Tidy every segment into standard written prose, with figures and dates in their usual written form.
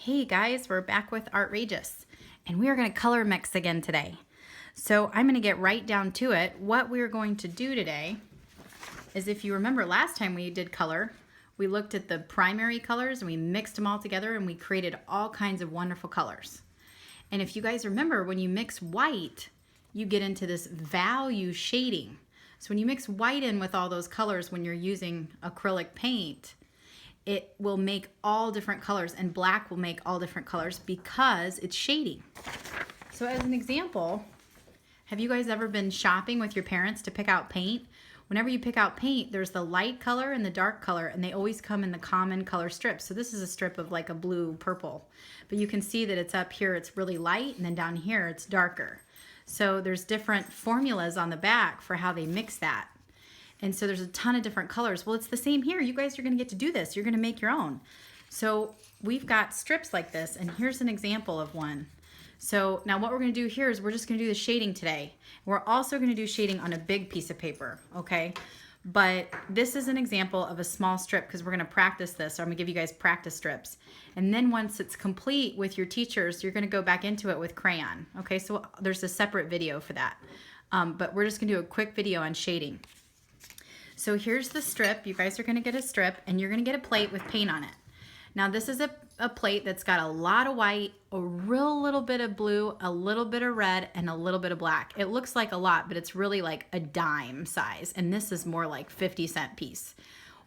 Hey guys, we're back with Artrageous, and we are going to color mix again today. So I'm going to get right down to it. What we're going to do today is, if you remember last time we did color, we looked at the primary colors and we mixed them all together and we created all kinds of wonderful colors. And if you guys remember, when you mix white, you get into this value shading. So when you mix white in with all those colors when you're using acrylic paint, it will make all different colors, and black will make all different colors because it's shading. So as an example, have you guys ever been shopping with your parents to pick out paint? Whenever you pick out paint, there's the light color and the dark color, and they always come in the common color strips. So this is a strip of like a blue purple, but you can see that it's up here, it's really light, and then down here it's darker. So there's different formulas on the back for how they mix that. And so there's a ton of different colors. Well, it's the same here. You guys are going to get to do this. You're going to make your own. So we've got strips like this, and here's an example of one. So now what we're going to do here is we're just going to do the shading today. We're also going to do shading on a big piece of paper, okay? But this is an example of a small strip because we're going to practice this. So I'm going to give you guys practice strips. And then once it's complete with your teachers, you're going to go back into it with crayon, okay? So there's a separate video for that. But we're just going to do a quick video on shading. So here's the strip. You guys are going to get a strip, and you're going to get a plate with paint on it. Now this is a plate that's got a lot of white, a real little bit of blue, a little bit of red, and a little bit of black. It looks like a lot, but it's really like a dime size, and this is more like 50-cent piece.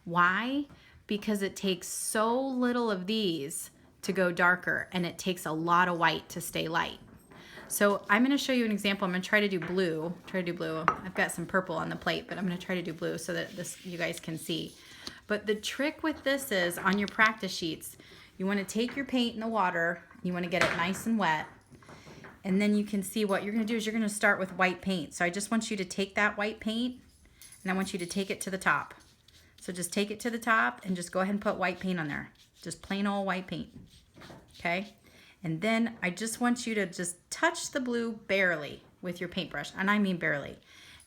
Why? Because it takes so little of these to go darker, and it takes a lot of white to stay light. So I'm going to show you an example. I'm going to try to do blue. I've got some purple on the plate, but I'm going to try to do blue so that you guys can see. But the trick with this is, on your practice sheets, you want to take your paint in the water. You want to get it nice and wet. And then you can see what you're going to do is you're going to start with white paint. So I just want you to take that white paint, and I want you to take it to the top. So just take it to the top and just go ahead and put white paint on there. Just plain old white paint. Okay? And then I just want you to just touch the blue barely with your paintbrush, and I mean barely.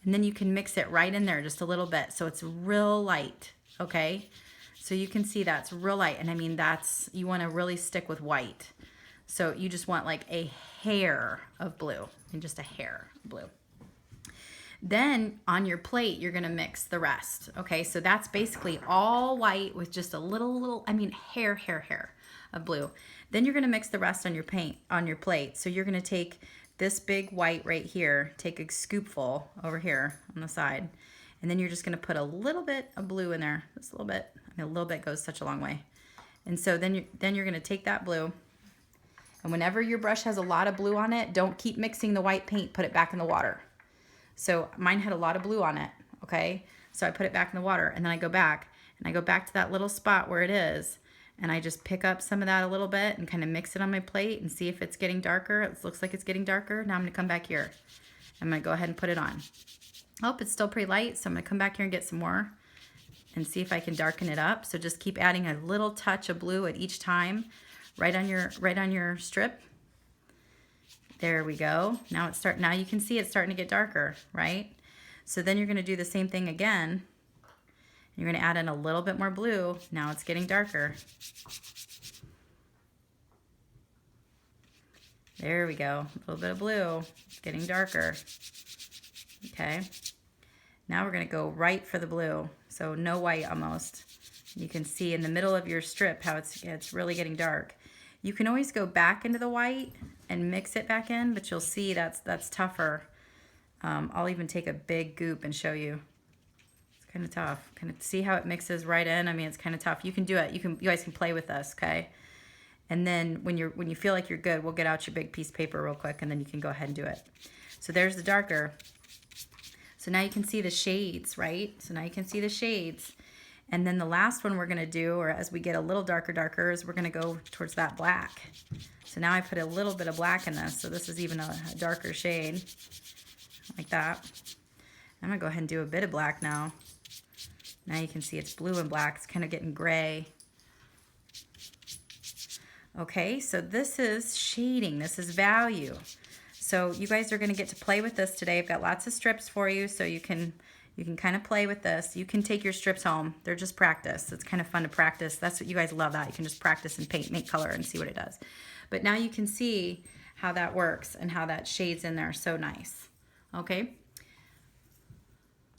And then you can mix it right in there just a little bit so it's real light, okay? So you can see that's real light, and I mean you want to really stick with white. So you just want like a hair of blue, and just a hair of blue. Then on your plate, you're gonna mix the rest, okay? So that's basically all white with just a little, hair of blue. Then you're gonna mix the rest on your paint, on your plate. So you're gonna take this big white right here, take a scoopful over here on the side, and then you're just gonna put a little bit of blue in there, just a little bit. A little bit goes such a long way. And so then you're gonna take that blue, and whenever your brush has a lot of blue on it, don't keep mixing the white paint, put it back in the water. So mine had a lot of blue on it, okay? So I put it back in the water, and then I go back to that little spot where it is, and I just pick up some of that a little bit and kind of mix it on my plate and see if it's getting darker. It looks like it's getting darker. Now I'm gonna come back here. I'm gonna go ahead and put it on. Oh, it's still pretty light, so I'm gonna come back here and get some more and see if I can darken it up. So just keep adding a little touch of blue at each time, right on your strip. There we go. Now you can see it's starting to get darker, right? So then you're gonna do the same thing again. You're gonna add in a little bit more blue. Now it's getting darker. There we go, a little bit of blue, it's getting darker. Okay, now we're gonna go right for the blue. So no white almost. You can see in the middle of your strip how it's really getting dark. You can always go back into the white and mix it back in, but you'll see that's tougher. I'll even take a big goop and show you. It's kind of tough. Kind of see how it mixes right in. I mean, it's kind of tough. You can do it. You guys can play with this, okay? And then when you feel like you're good, we'll get out your big piece of paper real quick, and then you can go ahead and do it. So there's the darker. So now you can see the shades, right? So now you can see the shades. And then the last one we're gonna do, or as we get a little darker, is we're gonna go towards that black. So now I put a little bit of black in this, so this is even a darker shade, like that. I'm gonna go ahead and do a bit of black now. Now you can see it's blue and black, it's kind of getting gray. Okay, so this is shading, this is value. So you guys are gonna get to play with this today. I've got lots of strips for you, so you can You can kind of play with this. You can take your strips home. They're just practice. It's kind of fun to practice. That's what you guys love, that. You can just practice and paint, make color, and see what it does. But now you can see how that works and how that shades in there so nice. Okay?